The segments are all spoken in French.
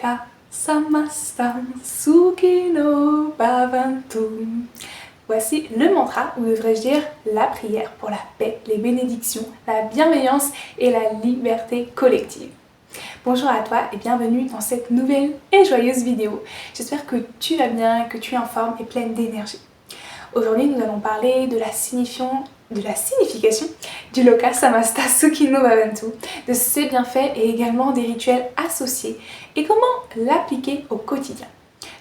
loka samasta sukhino bhavantu. Voici le mantra, ou devrais-je dire la prière pour la paix, les bénédictions, la bienveillance et la liberté collective. Bonjour à toi et bienvenue dans cette nouvelle et joyeuse vidéo. J'espère que tu vas bien, que tu es en forme et pleine d'énergie. Aujourd'hui, nous allons parler de la signification du loka samasta sukhino bhavantu, de ses bienfaits et également des rituels associés et comment l'appliquer au quotidien.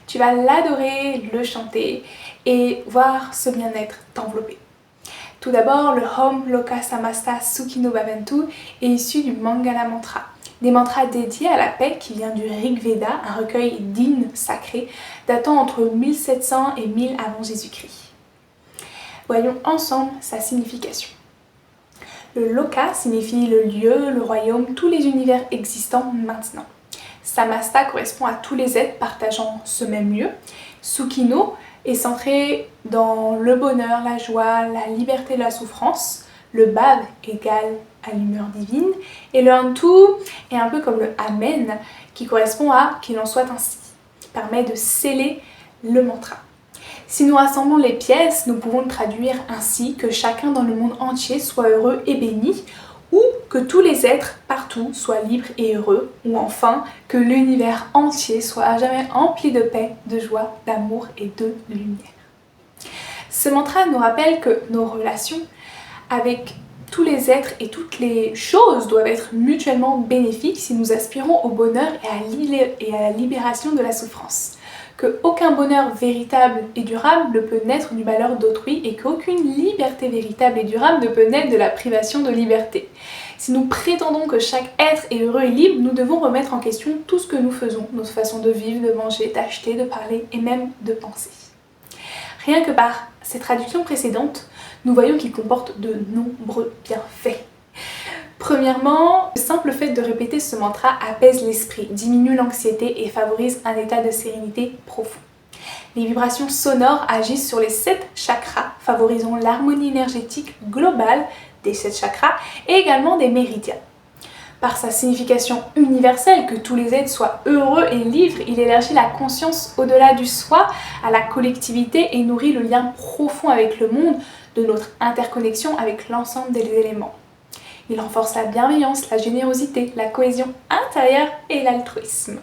Tu vas l'adorer, le chanter et voir ce bien-être t'envelopper. Tout d'abord, le Om Loka Samasta Sukhino Bhavantu est issu du Mangala Mantra, des mantras dédiés à la paix qui vient du Rig Veda, un recueil d'hymnes sacrés datant entre 1700 et 1000 avant Jésus-Christ. Voyons ensemble sa signification. Le Loka signifie le lieu, le royaume, tous les univers existants maintenant. Samasta correspond à tous les êtres partageant ce même lieu. Sukhino est centré dans le bonheur, la joie, la liberté de la souffrance. Le Bhav égale à l'humeur divine. Et le Hantu est un peu comme le Amen qui correspond à qu'il en soit ainsi, qui permet de sceller le mantra. Si nous rassemblons les pièces, nous pouvons le traduire ainsi que chacun dans le monde entier soit heureux et béni, ou que tous les êtres partout soient libres et heureux, ou enfin que l'univers entier soit à jamais empli de paix, de joie, d'amour et de lumière. Ce mantra nous rappelle que nos relations avec tous les êtres et toutes les choses doivent être mutuellement bénéfiques si nous aspirons au bonheur et à la libération de la souffrance. Qu'aucun bonheur véritable et durable ne peut naître du malheur d'autrui et qu'aucune liberté véritable et durable ne peut naître de la privation de liberté. Si nous prétendons que chaque être est heureux et libre, nous devons remettre en question tout ce que nous faisons, notre façon de vivre, de manger, d'acheter, de parler et même de penser. Rien que par ces traductions précédentes, nous voyons qu'ils comportent de nombreux bienfaits. Premièrement, le simple fait de répéter ce mantra apaise l'esprit, diminue l'anxiété et favorise un état de sérénité profond. Les vibrations sonores agissent sur les 7 chakras, favorisant l'harmonie énergétique globale des 7 chakras et également des méridiens. Par sa signification universelle, que tous les êtres soient heureux et libres, il élargit la conscience au-delà du soi, à la collectivité et nourrit le lien profond avec le monde, de notre interconnexion avec l'ensemble des éléments. Il renforce la bienveillance, la générosité, la cohésion intérieure et l'altruisme.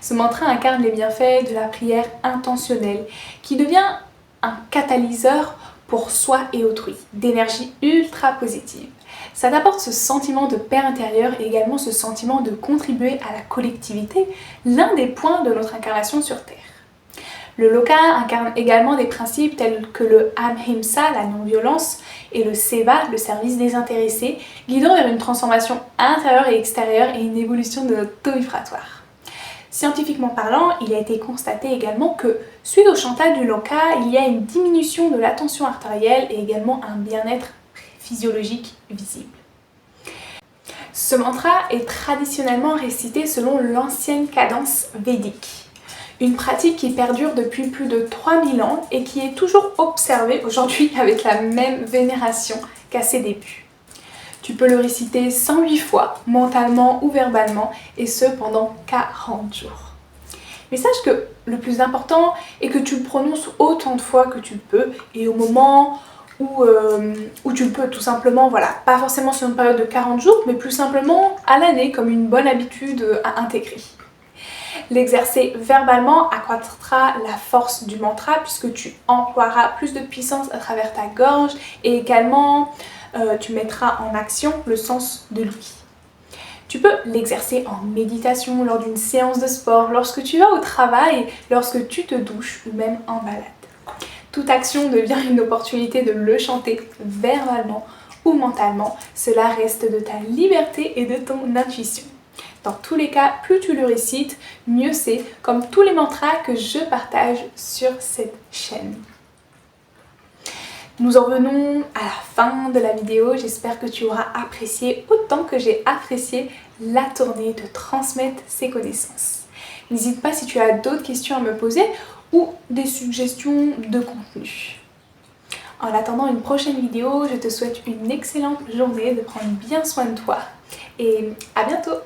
Ce mantra incarne les bienfaits de la prière intentionnelle, qui devient un catalyseur pour soi et autrui, d'énergie ultra positive. Ça apporte ce sentiment de paix intérieure et également ce sentiment de contribuer à la collectivité, l'un des points de notre incarnation sur Terre. Le Loka incarne également des principes tels que le Ahimsa, la non-violence, et le Seva, le service désintéressé, guidant vers une transformation intérieure et extérieure et une évolution de notre taux vibratoire. Scientifiquement parlant, il a été constaté également que, suite au chantage du Loka, il y a une diminution de la tension artérielle et également un bien-être physiologique visible. Ce mantra est traditionnellement récité selon l'ancienne cadence védique. Une pratique qui perdure depuis plus de 3000 ans et qui est toujours observée aujourd'hui avec la même vénération qu'à ses débuts. Tu peux le réciter 108 fois, mentalement ou verbalement, et ce pendant 40 jours. Mais sache que le plus important est que tu le prononces autant de fois que tu peux et au moment où tu le peux tout simplement, voilà, pas forcément sur une période de 40 jours, mais plus simplement à l'année comme une bonne habitude à intégrer. L'exercer verbalement accroîtra la force du mantra puisque tu emploieras plus de puissance à travers ta gorge et également tu mettras en action le sens de l'ouïe. Tu peux l'exercer en méditation, lors d'une séance de sport, lorsque tu vas au travail, lorsque tu te douches ou même en balade. Toute action devient une opportunité de le chanter verbalement ou mentalement. Cela reste de ta liberté et de ton intuition. Dans tous les cas, plus tu le récites, mieux c'est, comme tous les mantras que je partage sur cette chaîne. Nous en venons à la fin de la vidéo, j'espère que tu auras apprécié autant que j'ai apprécié la tournée de transmettre ces connaissances. N'hésite pas si tu as d'autres questions à me poser ou des suggestions de contenu. En attendant une prochaine vidéo, je te souhaite une excellente journée, de prendre bien soin de toi et à bientôt!